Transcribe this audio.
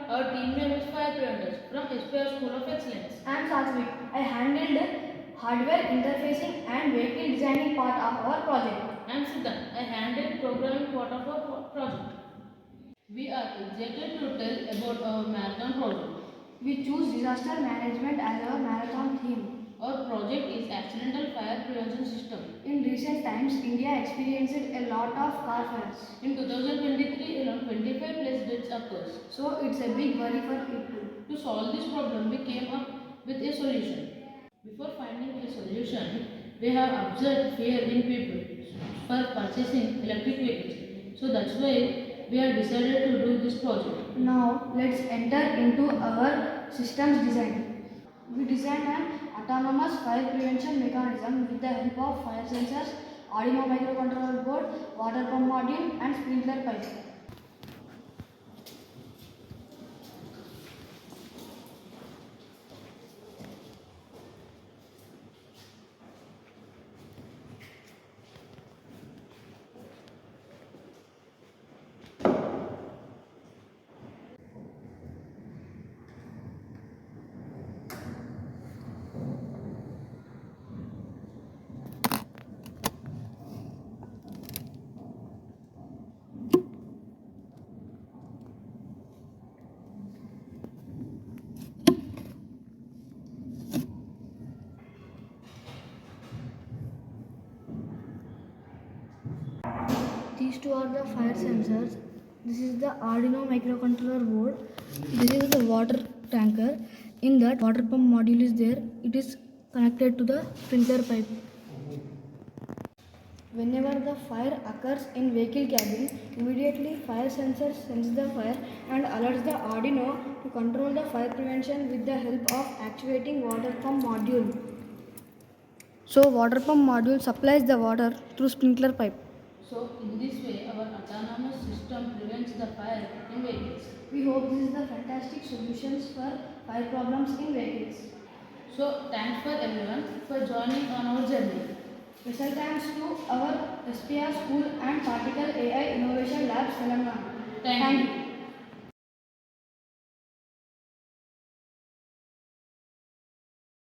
Our team name is Fire Preventers from SPR School of Excellence. I am Satvik. I handled hardware interfacing and vehicle designing part of our project. I am Siddhan. I handled programming part of our project. We are excited to tell about our marathon project. We choose disaster management as our marathon theme. Our project is accidental fire prevention system. In recent times, India experienced a lot of car fires. In 2023, around 25 plus deaths occurs. So it's a big worry for people. To solve this problem, we came up with a solution. Before finding a solution, we have observed fear in people for purchasing electric vehicles. So that's why we have decided to do this project. Now let's enter into our systems design. We designed an autonomous fire prevention mechanism with the help of fire sensors, Arduino microcontroller board, water pump module and sprinkler pipe. These two are the fire sensors. This is the Arduino microcontroller board. This is the water tanker. In that water pump module is there. It is connected to the sprinkler pipe. Whenever the fire occurs in vehicle cabin, immediately fire sensor senses the fire and alerts the Arduino to control the fire prevention with the help of activating water pump module. So water pump module supplies the water through sprinkler pipe. So in this way, our autonomous system prevents the fire in vehicles. We hope this is the fantastic solutions for fire problems in vehicles. So thanks for everyone for joining on our journey. Special thanks to our SPR School and Particle AI Innovation Labs, Telangana. Thank you.